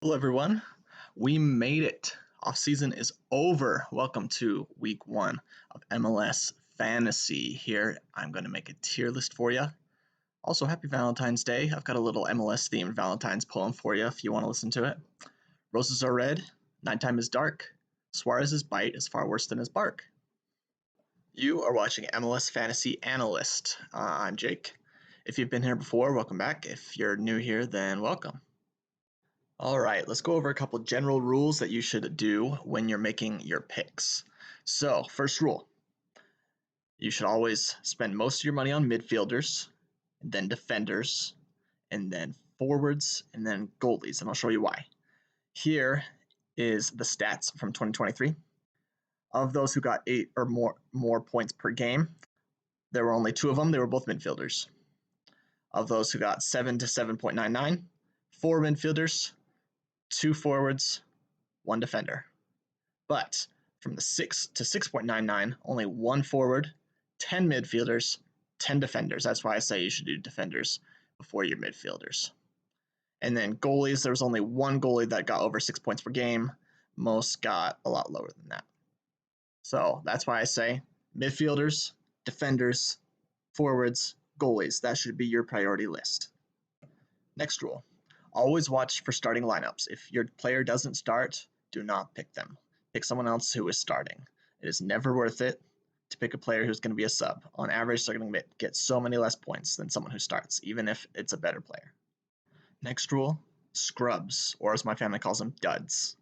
Hello, everyone. We made it. Off season is over. Welcome to week one of MLS Fantasy. Here, I'm going to make a tier list for you. Also, happy Valentine's Day. I've got a little MLS themed Valentine's poem for you if you want to listen to it. Roses are red, nighttime is dark. Suarez's bite is far worse than his bark. You are watching MLS Fantasy Analyst. I'm Jake. If you've been here before, welcome back. If you're new here, then welcome. All right, let's go over a couple general rules that you should do when you're making your picks. So, first rule, you should always spend most of your money on midfielders, and then defenders, and then forwards, and then goalies, and I'll show you why. Here is the stats from 2023. Of those who got 8 or more points per game, there were only 2 of them. They were both midfielders. Of those who got 7 to 7.99, 4 midfielders, 2 forwards, 1 defender. But from the 6 to 6.99, only 1 forward, 10 midfielders, 10 defenders. That's why I say you should do defenders before your midfielders. And then goalies, there was only 1 goalie that got over 6 points per game. Most got a lot lower than that. So that's why I say midfielders, defenders, forwards, goalies. That should be your priority list. Next rule, always watch for starting lineups. If your player doesn't start, do not pick them. Pick someone else who is starting. It is never worth it to pick a player who's going to be a sub. On average, they're going to get so many less points than someone who starts, even if it's a better player. Next rule, scrubs, or as my family calls them, duds.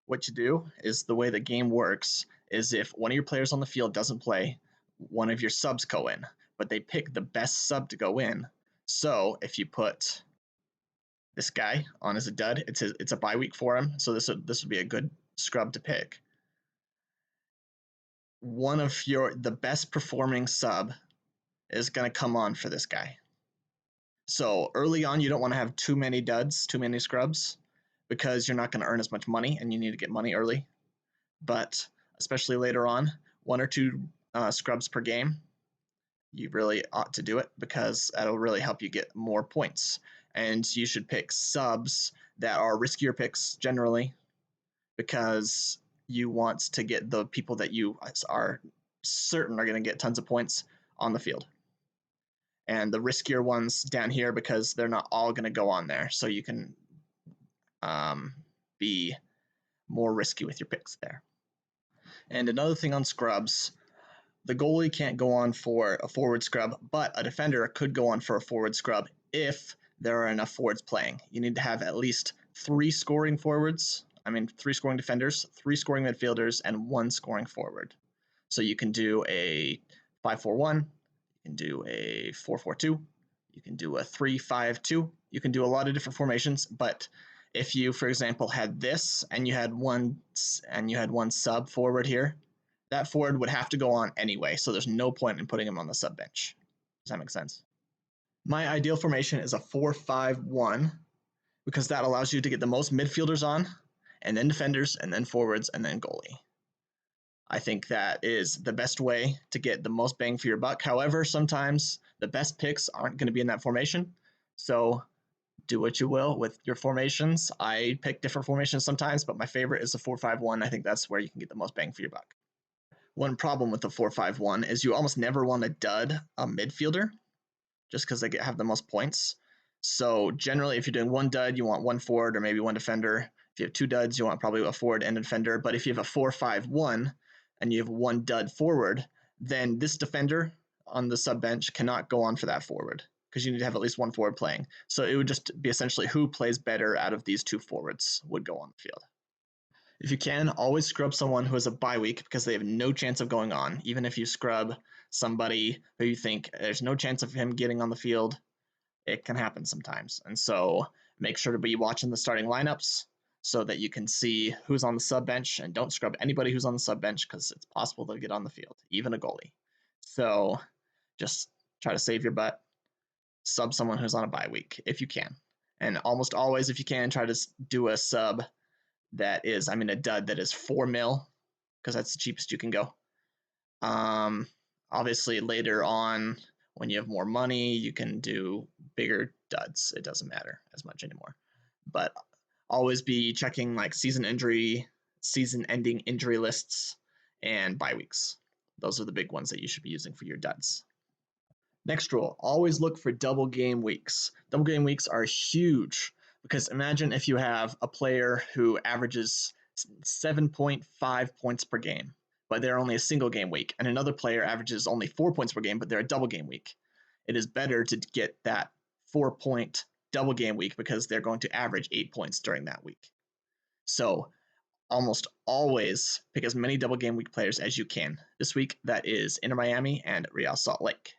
What you do is the way the game works is if one of your players on the field doesn't play, one of your subs go in, but they pick the best sub to go in. So if you put this guy on as a dud, it's a bye week for him, so this would be a good scrub to pick. One of the best performing sub is going to come on for this guy. So early on, you don't want to have too many duds, too many scrubs, because you're not going to earn as much money, and you need to get money early. But especially later on, 1 or 2 scrubs per game, you really ought to do it because that'll really help you get more points. And you should pick subs that are riskier picks generally because you want to get the people that you are certain are going to get tons of points on the field. And the riskier ones down here because they're not all going to go on there. So you can be more risky with your picks there. And another thing on scrubs, the goalie can't go on for a forward scrub, but a defender could go on for a forward scrub if there are enough forwards playing. You need to have at least 3 scoring forwards, 3 scoring defenders, 3 scoring midfielders, and 1 scoring forward. So you can do a 5-4-1, you can do a 4-4-2, you can do a 3-5-2, you can do a lot of different formations, but if you, for example, had this and you had one sub forward here, that forward would have to go on anyway, so there's no point in putting him on the sub bench. Does that make sense? My ideal formation is a 4-5-1 because that allows you to get the most midfielders on, and then defenders, and then forwards, and then goalie. I think that is the best way to get the most bang for your buck. However, sometimes the best picks aren't going to be in that formation, so do what you will with your formations. I pick different formations sometimes, but my favorite is the 4-5-1. I think that's where you can get the most bang for your buck. One problem with the 4-5-1 is you almost never want to dud a midfielder just because they have the most points. So generally, if you're doing 1 dud, you want 1 forward or maybe 1 defender. If you have 2 duds, you want probably a forward and a defender. But if you have a 4-5-1 and you have 1 dud forward, then this defender on the sub bench cannot go on for that forward because you need to have at least 1 forward playing. So it would just be essentially who plays better out of these 2 forwards would go on the field. If you can, always scrub someone who has a bye week because they have no chance of going on. Even if you scrub somebody who you think there's no chance of him getting on the field, it can happen sometimes. And so make sure to be watching the starting lineups so that you can see who's on the sub bench, and don't scrub anybody who's on the sub bench because it's possible they'll get on the field, even a goalie. So just try to save your butt. Sub someone who's on a bye week if you can. And almost always, if you can, try to do a sub that is, a dud that is 4 mil, because that's the cheapest you can go. Obviously, later on, when you have more money, you can do bigger duds. It doesn't matter as much anymore. But always be checking like season-ending injury lists, and bye weeks. Those are the big ones that you should be using for your duds. Next rule, always look for double game weeks. Double game weeks are huge because imagine if you have a player who averages 7.5 points per game, but they're only a single game week, and another player averages only 4 points per game, but they're a double game week. It is better to get that 4-point double game week because they're going to average 8 points during that week. So almost always pick as many double game week players as you can. This week, that is Inter Miami and Real Salt Lake.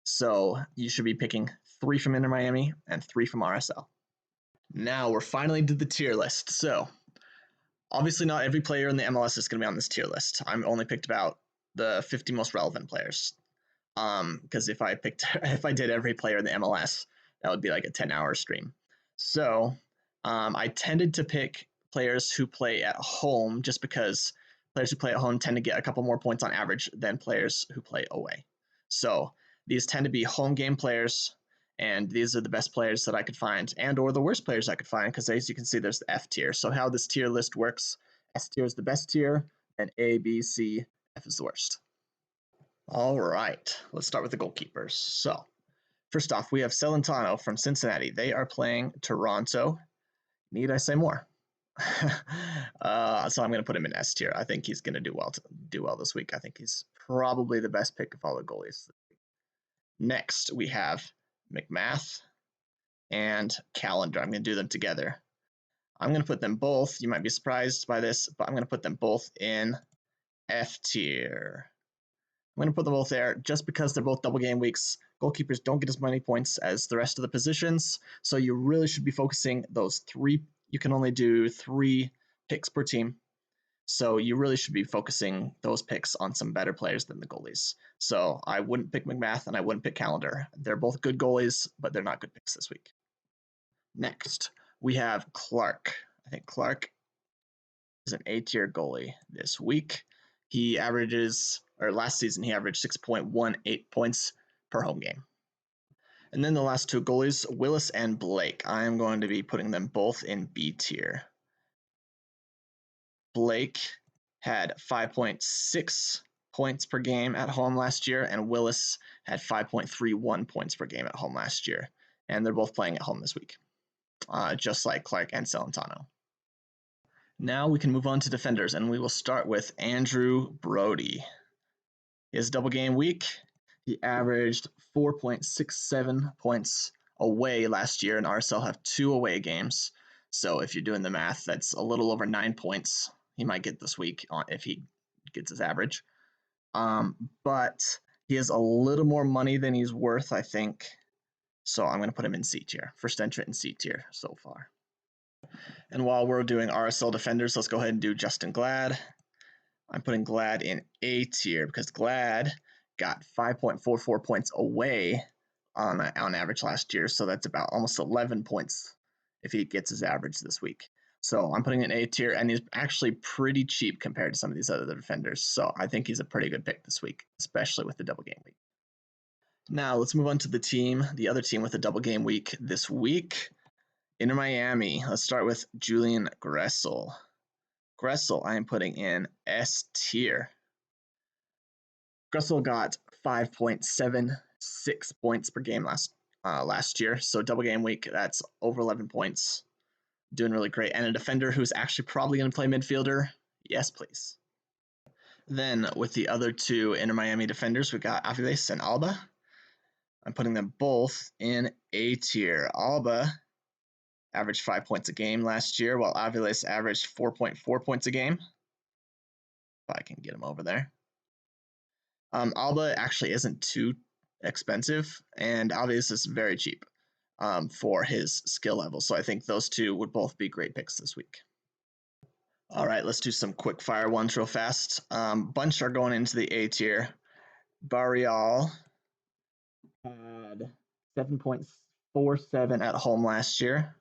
So you should be picking 3 from Inter Miami and 3 from RSL. Now we're finally to the tier list. So obviously not every player in the MLS is going to be on this tier list. I'm only picked about the 50 most relevant players. Because if I did every player in the MLS, that would be like a 10-hour stream. So I tended to pick players who play at home just because players who play at home tend to get a couple more points on average than players who play away. So these tend to be home game players, and these are the best players that I could find, and or the worst players I could find, because as you can see, there's the F tier. So how this tier list works, S tier is the best tier, and A, B, C, F is the worst. All right, let's start with the goalkeepers. So first off, we have Celentano from Cincinnati. They are playing Toronto. Need I say more? So I'm going to put him in S tier. I think he's going to do well this week. I think he's probably the best pick of all the goalies. Next, we have McMath and Calendar. I'm going to do them together. I'm going to put them both. You might be surprised by this, but I'm going to put them both in F tier. I'm going to put them both there just because they're both double game weeks. Goalkeepers don't get as many points as the rest of the positions, so you really should be focusing those 3. You can only do 3 picks per team, so you really should be focusing those picks on some better players than the goalies. So I wouldn't pick McMath and I wouldn't pick Calendar. They're both good goalies, but they're not good picks this week. Next, we have Clark. I think Clark is an A-tier goalie this week. He averages, or last season, he averaged 6.18 points per home game. And then the last 2 goalies, Willis and Blake. I am going to be putting them both in B tier. Blake had 5.6 points per game at home last year, and Willis had 5.31 points per game at home last year. And they're both playing at home this week, just like Clark and Celentano. Now we can move on to defenders, and we will start with Andrew Brody. His double game week, he averaged 4.67 points away last year, and RSL have 2 away games. So if you're doing the math, that's a little over 9 points he might get this week if he gets his average. But he has a little more money than he's worth, I think. So I'm going to put him in C tier. First entrant in C tier so far. And while we're doing RSL defenders, let's go ahead and do Justin Glad. I'm putting Glad in A tier because Glad got 5.44 points away on average last year, so that's about almost 11 points if he gets his average this week. So I'm putting in A tier, and he's actually pretty cheap compared to some of these other defenders, so I think he's a pretty good pick this week, especially with the double game week. Now let's move on to the other team with a double game week this week. Inter Miami. Let's start with Julian Gressel. Gressel, I am putting in S tier. Gressel got 5.76 points per game last year, so double game week, that's over 11 points. Doing really great. And a defender who's actually probably going to play midfielder, yes, please. Then with the other 2 Inter Miami defenders, we got Aviles and Alba. I'm putting them both in A tier. Alba averaged 5 points a game last year, while Aviles averaged 4.4 points a game. If I can get him over there. Alba actually isn't too expensive, and Aviles is very cheap for his skill level. So I think those 2 would both be great picks this week. All right, let's do some quick fire ones real fast. Bunch are going into the A tier. Barrial had 7.47 at home last year.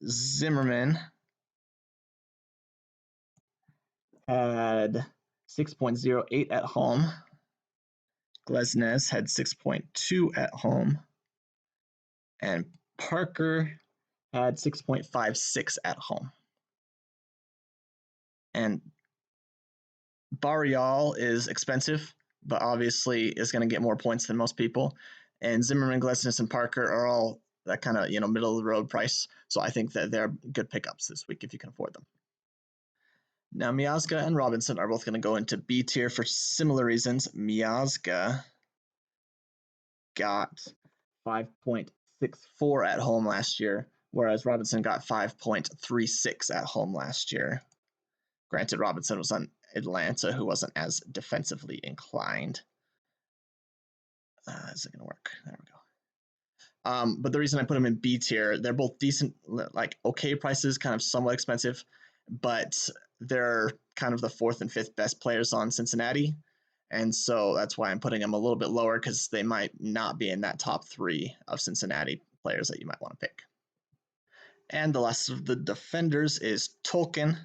Zimmerman had 6.08 at home. Glesnes had 6.2 at home. And Parker had 6.56 at home. And Barrial is expensive, but obviously is going to get more points than most people. And Zimmerman, Glesnes, and Parker are all that kind of middle of the road price. So I think that they're good pickups this week if you can afford them. Now Miazga and Robinson are both going to go into B tier for similar reasons. Miazga got 5.64 at home last year, whereas Robinson got 5.36 at home last year. Granted, Robinson was on Atlanta, who wasn't as defensively inclined. Is it going to work? There we go. But the reason I put them in B tier, they're both decent, like okay prices, kind of somewhat expensive, but they're kind of the fourth and fifth best players on Cincinnati. And so that's why I'm putting them a little bit lower, because they might not be in that top three of Cincinnati players that you might want to pick. And the last of the defenders is Tolkien.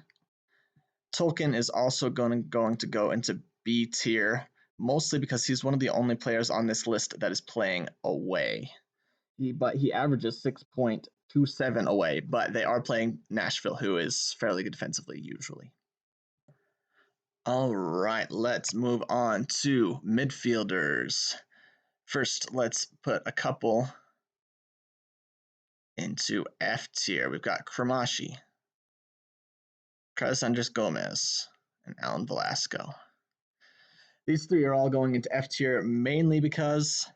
Tolkien is also going to go into B tier, mostly because he's one of the only players on this list that is playing away. But he averages 6.27 away, but they are playing Nashville, who is fairly good defensively usually. All right, let's move on to midfielders. First, let's put a couple into F tier. We've got Cramashi, Carlos Andres Gomez, and Alan Velasco. These three are all going into F tier mainly because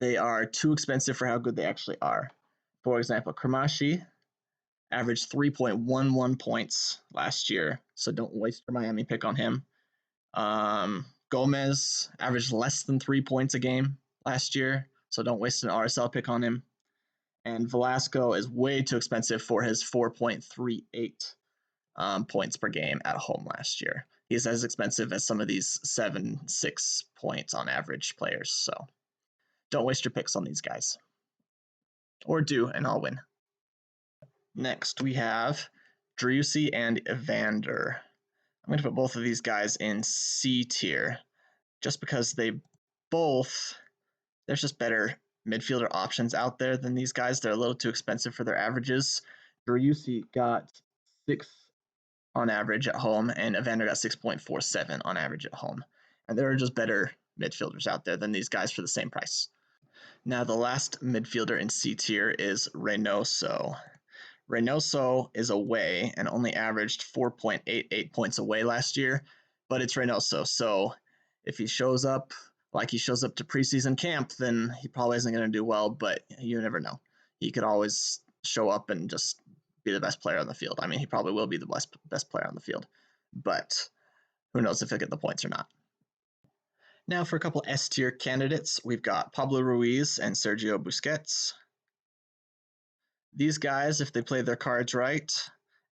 they are too expensive for how good they actually are. For example, Cramashi averaged 3.11 points last year, so don't waste your Miami pick on him. Gomez averaged less than 3 points a game last year, so don't waste an RSL pick on him. And Velasco is way too expensive for his 4.38 points per game at home last year. He's as expensive as some of these 7-6 points on average players, so don't waste your picks on these guys. Or do, and I'll win. Next, we have Driussi and Evander. I'm going to put both of these guys in C tier, just because there's just better midfielder options out there than these guys. They're a little too expensive for their averages. Driussi got 6 on average at home, and Evander got 6.47 on average at home. And there are just better midfielders out there than these guys for the same price. Now, the last midfielder in C tier is Reynoso. Reynoso is away and only averaged 4.88 points away last year, but it's Reynoso. So if he shows up like he shows up to preseason camp, then he probably isn't going to do well, but you never know. He could always show up and just be the best player on the field. I mean, he probably will be the best player on the field, but who knows if he'll get the points or not. Now for a couple S tier candidates, we've got Pablo Ruiz and Sergio Busquets. These guys, if they play their cards right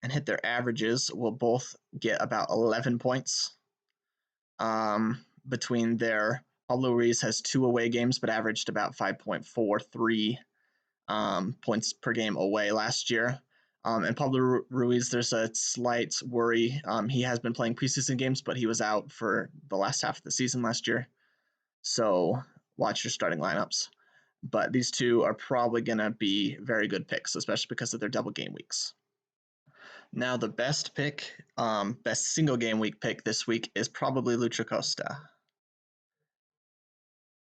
and hit their averages, will both get about 11 points between their. Pablo Ruiz has 2 away games, but averaged about 5.43 points per game away last year. And Pablo Ruiz, there's a slight worry. He has been playing preseason games, but he was out for the last half of the season last year. So watch your starting lineups. But these two are probably going to be very good picks, especially because of their double game weeks. Now, the best pick, best single game week pick this week is probably Lucho Costa.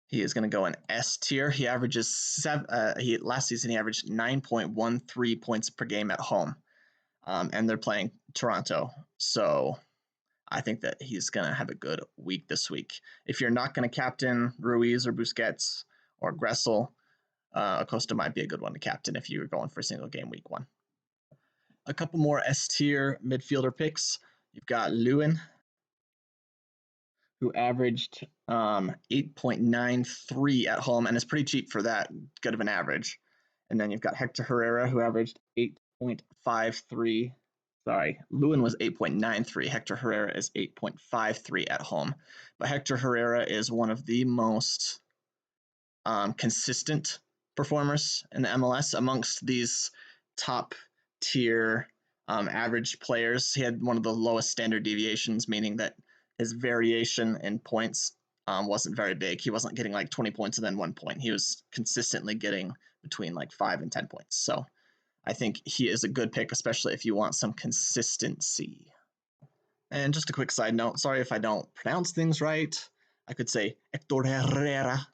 He is going to go in S tier. He averages last season he averaged 9.13 points per game at home, and they're playing Toronto. So I think that he's going to have a good week this week. If you're not going to captain Ruiz or Busquets or Gressel, Acosta might be a good one to captain if you were going for a single game week 1. A couple more S tier midfielder picks. You've got Lewin, who averaged 8.93 at home and is pretty cheap for that good of an average. And then you've got Hector Herrera, who averaged 8.53. Sorry, Lewin was 8.93. Hector Herrera is 8.53 at home. But Hector Herrera is one of the most consistent performers in the MLS amongst these top tier average players. He had one of the lowest standard deviations, meaning that his variation in points wasn't very big. He wasn't getting like 20 points and then 1 point. He was consistently getting between like 5 and 10 points. So I think he is a good pick, especially if you want some consistency. And just a quick side note, sorry if I don't pronounce things right. I could say Hector Herrera,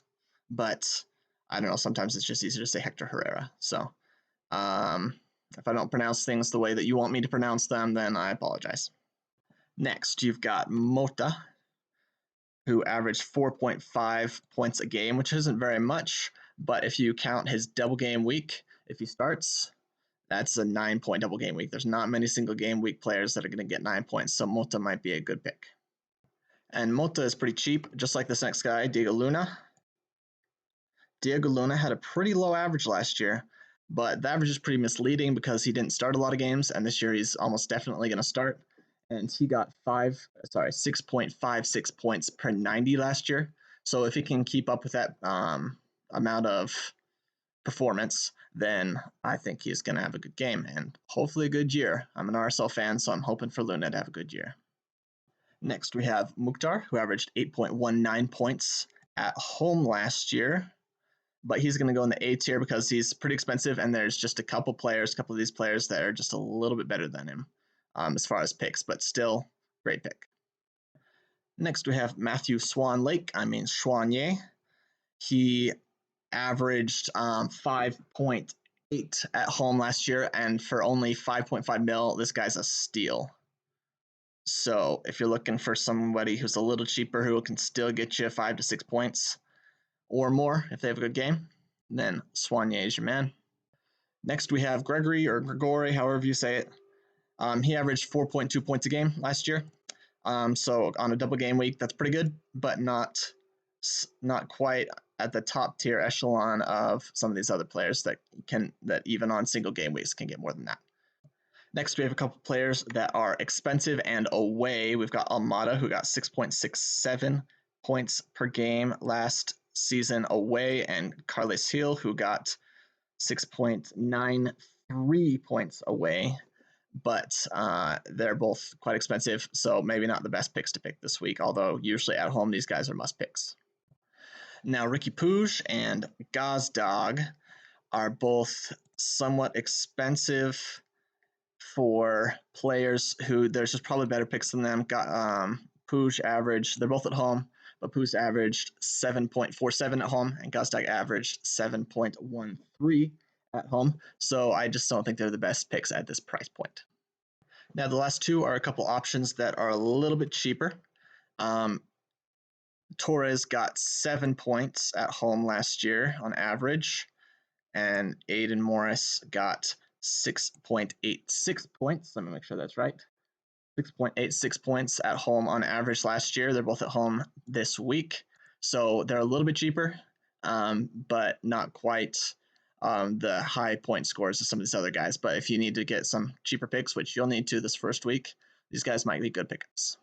but I don't know, sometimes it's just easier to say Hector Herrera. So if I don't pronounce things the way that you want me to pronounce them, then I apologize. Next, you've got Mota, who averaged 4.5 points a game, which isn't very much, but if you count his double game week, if he starts, that's a 9-point double game week. There's not many single game week players that are going to get 9 points, so Mota might be a good pick. And Mota is pretty cheap, just like this next guy, Diego Luna. Diego Luna had a pretty low average last year, but the average is pretty misleading because he didn't start a lot of games, and this year he's almost definitely going to start. And he got 6.56 points per 90 last year. So if he can keep up with that amount of performance, then I think he's going to have a good game and hopefully a good year. I'm an RSL fan, so I'm hoping for Luna to have a good year. Next, we have Mukhtar, who averaged 8.19 points at home last year, but he's going to go in the A tier because he's pretty expensive, and there's just a couple of these players that are just a little bit better than him as far as picks, but still, great pick. Next, we have Matthew Schwanier. He averaged 5.8 at home last year, and for only 5.5 mil, this guy's a steal. So if you're looking for somebody who's a little cheaper who can still get you 5 to 6 points or more if they have a good game, then Schwanier is your man. Next, we have Gregory, however you say it. He averaged 4.2 points a game last year. So on a double game week, that's pretty good, but not quite at the top tier echelon of some of these other players that even on single game weeks can get more than that. Next, we have a couple players that are expensive and away. We've got Almada, who got 6.67 points per game last season away, and Carles Gil, who got 6.93 points away. But they're both quite expensive, so maybe not the best picks to pick this week, although usually at home these guys are must picks. Now, Ricky Puig and Gazdag are both somewhat expensive for players who there's just probably better picks than them. Puig averaged, they're both at home, but Puig averaged 7.47 at home, and Gazdag averaged 7.13 at home. So I just don't think they're the best picks at this price point. Now, the last two are a couple options that are a little bit cheaper. Torres got 7 points at home last year on average, and Aiden Morris got 6.86 points. Let me make sure that's right. 6.86 points at home on average last year. They're both at home this week, so they're a little bit cheaper, but not quite the high point scores of some of these other guys. But if you need to get some cheaper picks, which you'll need to this first week, these guys might be good pickups.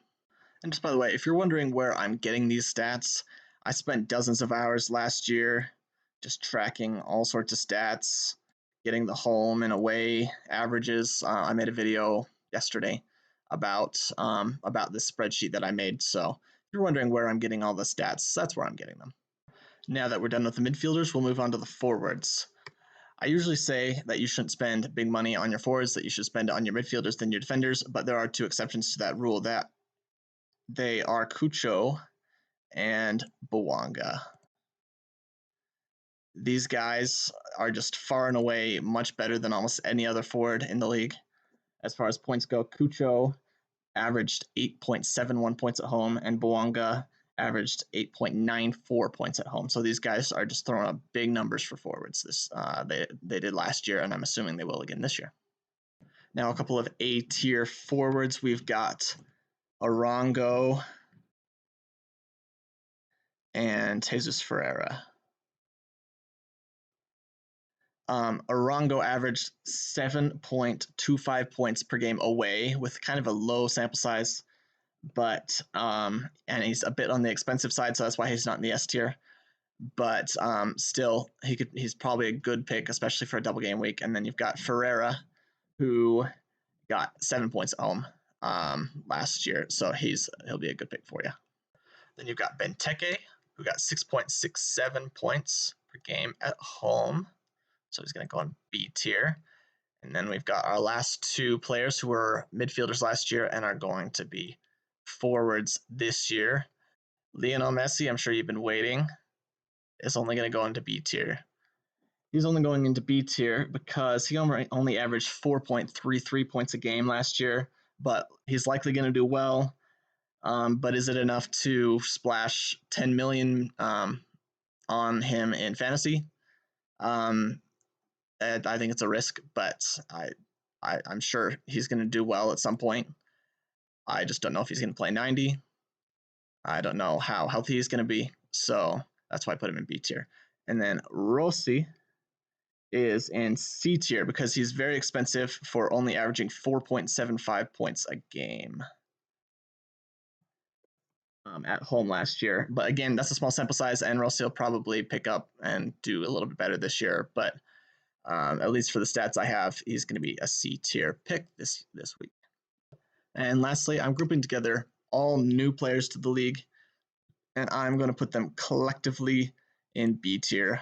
And just by the way, if you're wondering where I'm getting these stats, I spent dozens of hours last year just tracking all sorts of stats, getting the home and away averages. I made a video yesterday about this spreadsheet that I made. So if you're wondering where I'm getting all the stats, that's where I'm getting them. Now that we're done with the midfielders, we'll move on to the forwards. I usually say that you shouldn't spend big money on your forwards, that you should spend it on your midfielders than your defenders, but there are two exceptions to that rule. That they are Cucho and Bouanga. These guys are just far and away much better than almost any other forward in the league. As far as points go, Cucho averaged 8.71 points at home, and Bouanga averaged 8.94 points at home. So these guys are just throwing up big numbers for forwards. They did last year, and I'm assuming they will again this year. Now, a couple of A-tier forwards. We've got Arango and Jesus Ferreira. Arango averaged 7.25 points per game away with kind of a low sample size, but and he's a bit on the expensive side, so that's why he's not in the S tier. But still, he's probably a good pick, especially for a double game week. And then you've got Ferreira, who got 7 points at home last year, so he'll be a good pick for you. Then you've got Benteke, who got 6.67 points per game at home, so he's going to go on B tier. And then we've got our last two players who were midfielders last year and are going to be forwards this year. Lionel Messi, I'm sure you've been waiting, is only going to go into B tier. He's only going into B tier because he only averaged 4.33 points a game last year, but he's likely going to do well. But is it enough to splash 10 million on him in fantasy? I think it's a risk, but I'm sure he's going to do well at some point. I just don't know if he's going to play 90. I don't know how healthy he's going to be, so that's why I put him in B tier. And then Rossi is in C tier because he's very expensive for only averaging 4.75 points a game at home last year. But again, that's a small sample size, and Rossi will probably pick up and do a little bit better this year. But at least for the stats I have, he's going to be a C tier pick this week. And lastly, I'm grouping together all new players to the league, and I'm going to put them collectively in B tier,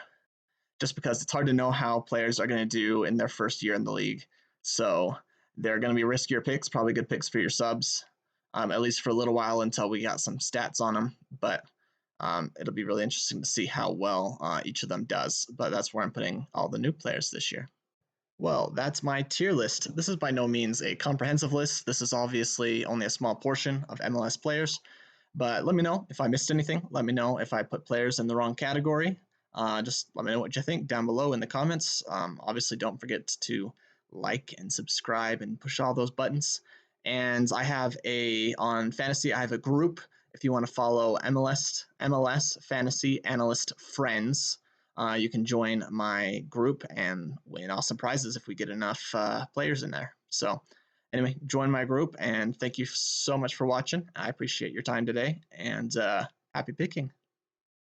just because it's hard to know how players are going to do in their first year in the league. So they're going to be riskier picks, probably good picks for your subs, at least for a little while until we got some stats on them. But it'll be really interesting to see how well each of them does. But that's where I'm putting all the new players this year. Well, that's my tier list. This is by no means a comprehensive list. This is obviously only a small portion of MLS players. But let me know if I missed anything. Let me know if I put players in the wrong category. Just let me know what you think down below in the comments. Obviously, don't forget to like and subscribe and push all those buttons. And on fantasy, I have a group. If you want to follow MLS Fantasy Analyst Friends, you can join my group and win awesome prizes if we get enough players in there. So anyway, join my group, and thank you so much for watching. I appreciate your time today, and happy picking.